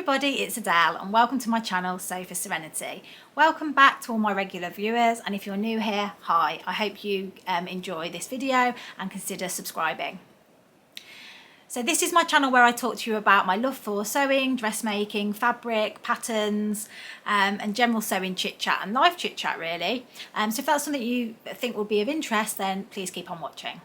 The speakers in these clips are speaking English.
everybody, it's Adele and welcome to my channel Sew for Serenity. Welcome back to all my regular viewers, and if you're new here, hi. I hope you enjoy this video and consider subscribing. So this is my channel where I talk to you about my love for sewing, dressmaking, fabric, patterns and general sewing chit chat and life chit chat really. So if that's something you think will be of interest, then please keep on watching.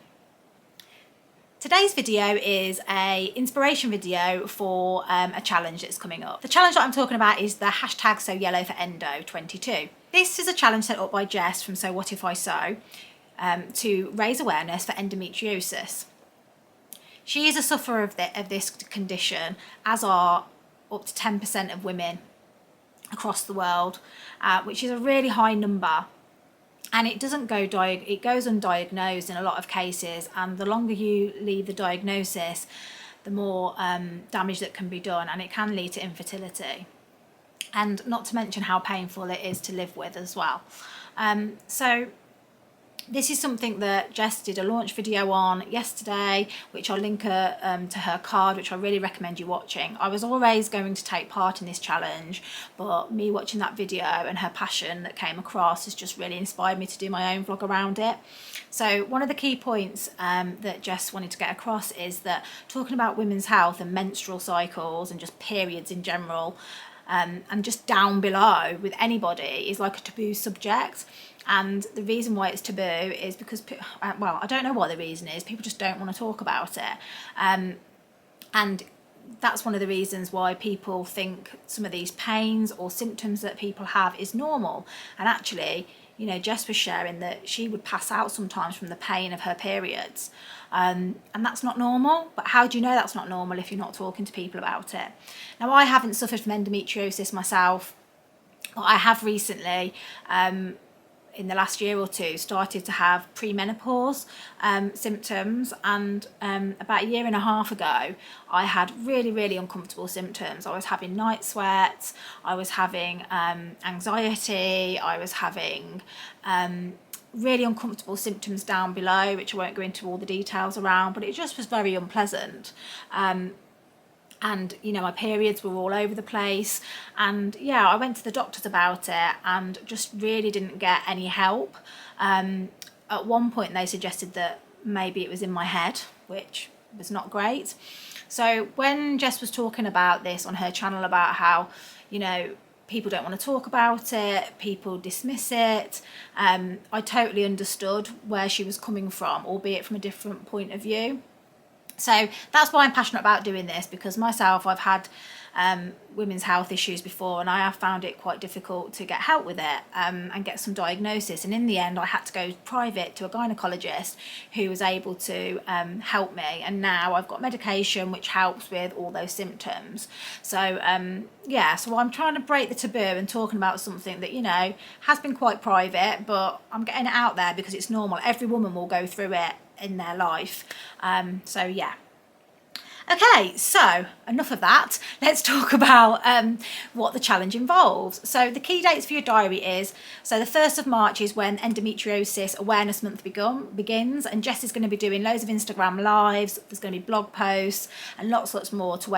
Today's video is an inspiration video for a challenge that's coming up. The challenge that I'm talking about is the hashtag Sew Yellow for Endo 22. This is a challenge set up by Jess from So What If I Sew to raise awareness for endometriosis. She is a sufferer of this condition, as are up to 10% of women across the world, which is a really high number. And it doesn't go it goes undiagnosed in a lot of cases, and the longer you leave the diagnosis, the more damage that can be done, and it can lead to infertility, and not to mention how painful it is to live with as well. So this is something that Jess did a launch video on yesterday, which I'll link to her card, which I really recommend you watching. I was always going to take part in this challenge, but me watching that video and her passion that came across has just really inspired me to do my own vlog around it. So one of the key points that Jess wanted to get across is that talking about women's health and menstrual cycles and just periods in general, and just down below with anybody, is like a taboo subject. And the reason why it's taboo is because, well, I don't know what the reason is, people just don't want to talk about it. And that's one of the reasons why people think some of these pains or symptoms that people have is normal. And actually, you know, Jess was sharing that she would pass out sometimes from the pain of her periods. And that's not normal. But how do you know that's not normal if you're not talking to people about it? Now, I haven't suffered from endometriosis myself, but I have recently, in the last year or two, started to have premenopause symptoms, and about a year and a half ago I had really uncomfortable symptoms. I was having night sweats, I was having anxiety, I was having really uncomfortable symptoms down below, which I won't go into all the details around, but it just was very unpleasant. And you know, my periods were all over the place, and yeah, I went to the doctors about it and just really didn't get any help. At one point they suggested that maybe it was in my head, which was not great. So when Jess was talking about this on her channel, about how, you know, people don't want to talk about it, people dismiss it, I totally understood where she was coming from, albeit from a different point of view. So that's why I'm passionate about doing this, because myself, I've had women's health issues before, and I have found it quite difficult to get help with it and get some diagnosis. And in the end, I had to go private to a gynecologist who was able to help me. And now I've got medication which helps with all those symptoms. So yeah, so I'm trying to break the taboo and talking about something that, you know, has been quite private, but I'm getting it out there because it's normal. Every woman will go through it in their life. So yeah. Okay, so enough of that. Let's talk about what the challenge involves. So the key dates for your diary is, so the 1st of March is when Endometriosis Awareness Month begins, and Jess is going to be doing loads of Instagram lives. There's going to be blog posts and lots more to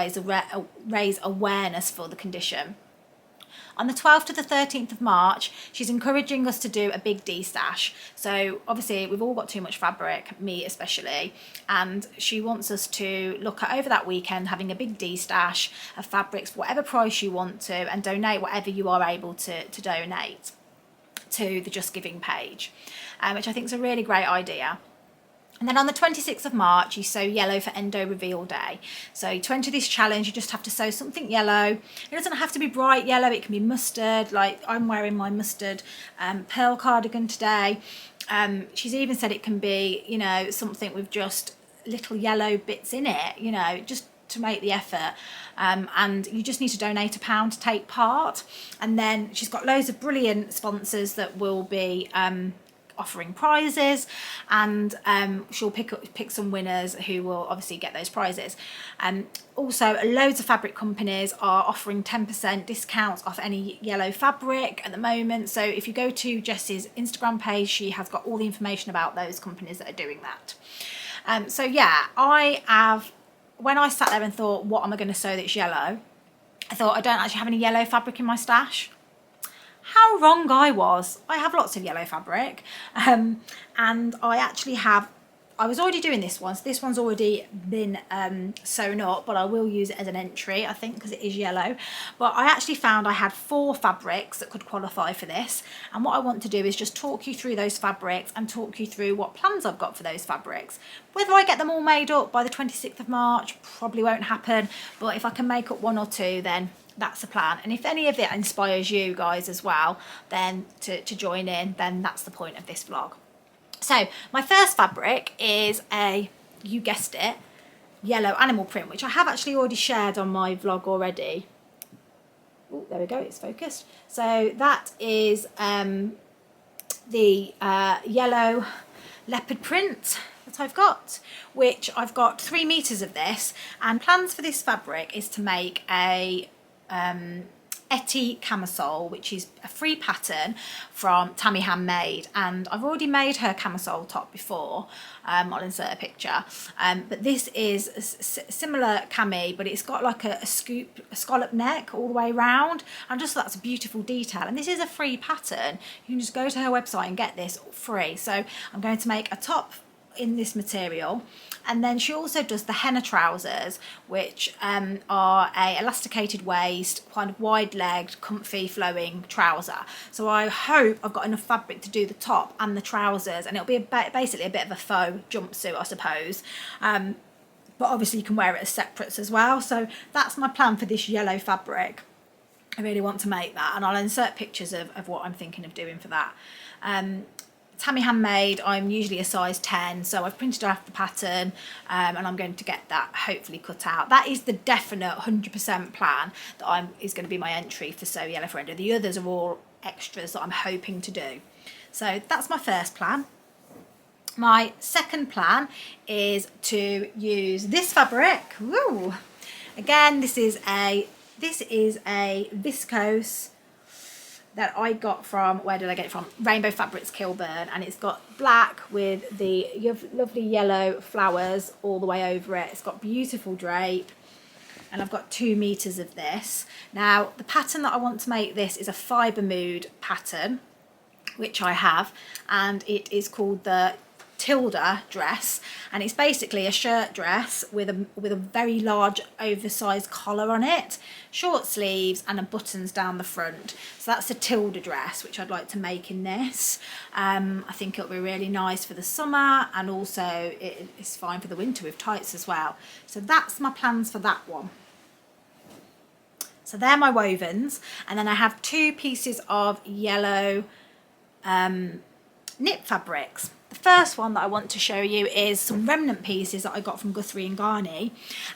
raise awareness for the condition. On the 12th to the 13th of March, she's encouraging us to do a big de-stash. So obviously we've all got too much fabric, me especially, and she wants us to look at over that weekend having a big de-stash of fabrics, whatever price you want to, and donate whatever you are able to donate to the Just Giving page, which I think is a really great idea. And then on the 26th of March, you sew yellow for Endo Reveal Day. So to enter this challenge, you just have to sew something yellow. It doesn't have to be bright yellow, it can be mustard, like I'm wearing my mustard pearl cardigan today. She's even said it can be, you know, something with just little yellow bits in it, you know, just to make the effort. And you just need to donate £1 to take part. And then she's got loads of brilliant sponsors that will be offering prizes, and she'll pick some winners who will obviously get those prizes. Also, loads of fabric companies are offering 10% discounts off any yellow fabric at the moment. So if you go to Jess's Instagram page, she has got all the information about those companies that are doing that. So yeah, when I sat there and thought, what am I going to sew that's yellow? I thought I don't actually have any yellow fabric in my stash. How wrong I was. I have lots of yellow fabric, and I actually have, I was already doing this one, so this one's already been sewn up, but I will use it as an entry, I think, because it is yellow. But I actually found I had 4 fabrics that could qualify for this, and what I want to do is just talk you through those fabrics and talk you through what plans I've got for those fabrics. Whether I get them all made up by the 26th of March probably won't happen, but if I can make up 1 or 2, then that's the plan. And if any of it inspires you guys as well, then to join in, then that's the point of this vlog. So my first fabric is a, you guessed it, yellow animal print, which I have actually already shared on my vlog already. Oh, there we go, it's focused. So that is the yellow leopard print that I've got, which I've got 3 meters of this, and plans for this fabric is to make a Etty camisole, which is a free pattern from Tammyhandmade, and I've already made her camisole top before. I'll insert a picture, but this is a similar cami, but it's got like a scallop neck all the way around. I just thought that's a beautiful detail, and this is a free pattern. You can just go to her website and get this free. So I'm going to make a top in this material, and then she also does the henna trousers, which are a elasticated waist, kind of wide-legged, comfy, flowing trouser. So I hope I've got enough fabric to do the top and the trousers, and it'll be basically a bit of a faux jumpsuit, I suppose. But obviously you can wear it as separates as well. So that's my plan for this yellow fabric. I really want to make that, and I'll insert pictures of what I'm thinking of doing for that. Tammyhandmade, I'm usually a size 10, so I've printed off the pattern, and I'm going to get that hopefully cut out. That is the definite 100% plan that is going to be my entry for Sew Yellow Forever. The others are all extras that I'm hoping to do. So that's my first plan. My second plan is to use this fabric. Woo! Again, this is a Viscose that I got from, where did I get it from? Rainbow Fabrics Kilburn, and it's got black with the lovely yellow flowers all the way over it. It's got beautiful drape, and I've got 2 meters of this. Now the pattern that I want to make this is a Fibremood pattern, which I have, and it is called the Tilda Dress, and it's basically a shirt dress with a very large oversized collar on it, short sleeves, and a buttons down the front. So that's a Tilda Dress, which I'd like to make in this. I think it'll be really nice for the summer, and also it's fine for the winter with tights as well. So that's my plans for that one. So they're my wovens, and then I have 2 pieces of yellow knit fabrics. The first one that I want to show you is some remnant pieces that I got from Guthrie Ghani,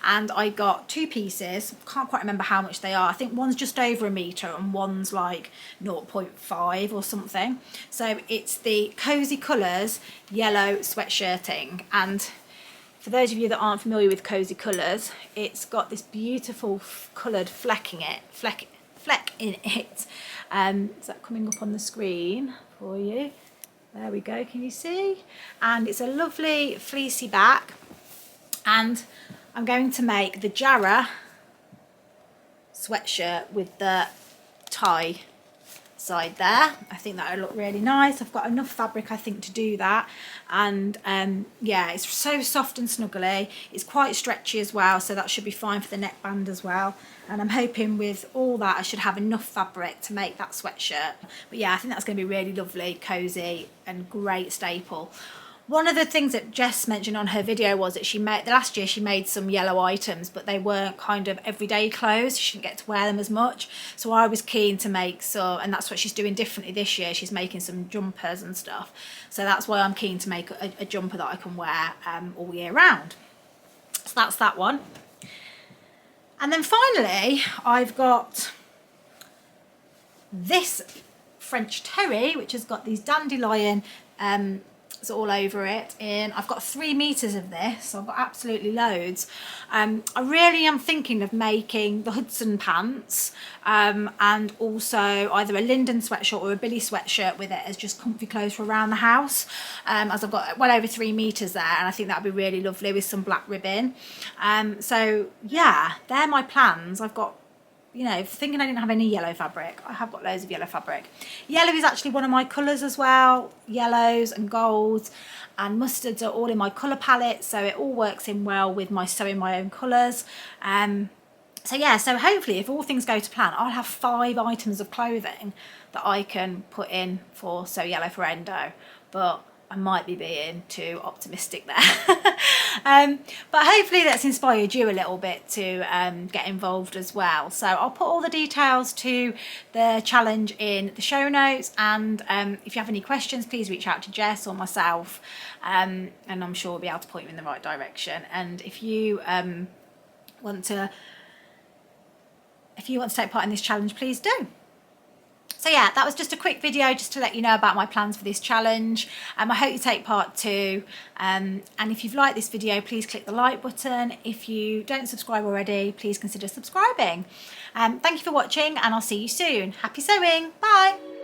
and I got 2 pieces. Can't quite remember how much they are. I think one's just over 1 meter and one's like 0.5 or something. So it's the Cosy Colours yellow sweatshirting, and for those of you that aren't familiar with Cosy Colours, it's got this beautiful coloured fleck in it. Is that coming up on the screen for you? There we go, can you see? And it's a lovely fleecy back, and I'm going to make the Jarrah sweatshirt with the tie side there. I think that would look really nice. I've got enough fabric, I think, to do that, and yeah, it's so soft and snuggly. It's quite stretchy as well, so that should be fine for the neckband as well. And I'm hoping with all that I should have enough fabric to make that sweatshirt. But yeah, I think that's going to be really lovely, cozy, and great staple. One of the things that Jess mentioned on her video was that last year she made some yellow items, but they weren't kind of everyday clothes. She didn't get to wear them as much. So I was keen to make some, and that's what she's doing differently this year. She's making some jumpers and stuff. So that's why I'm keen to make a jumper that I can wear all year round. So that's that one. And then finally, I've got this French terry, which has got these dandelion all over it, and I've got 3 meters of this, so I've got absolutely loads. I really am thinking of making the Hudson pants, and also either a Linden sweatshirt or a Billie sweatshirt with it as just comfy clothes for around the house, as I've got well over 3 meters there, and I think that would be really lovely with some black ribbon. So yeah, they're my plans. I've got, you know, thinking I didn't have any yellow fabric. I have got loads of yellow fabric. Yellow is actually one of my colours as well. Yellows and golds and mustards are all in my colour palette, so it all works in well with my sewing my own colours. So yeah, so hopefully if all things go to plan, I'll have 5 items of clothing that I can put in for Sew Yellow for Endo, but I might be being too optimistic there. But hopefully that's inspired you a little bit to get involved as well. So I'll put all the details to the challenge in the show notes, and if you have any questions, please reach out to Jess or myself, and I'm sure we'll be able to point you in the right direction. And if you want to take part in this challenge, please do. So yeah, that was just a quick video just to let you know about my plans for this challenge. I hope you take part too. And if you've liked this video, please click the like button. If you don't subscribe already, please consider subscribing. Thank you for watching, and I'll see you soon. Happy sewing. Bye.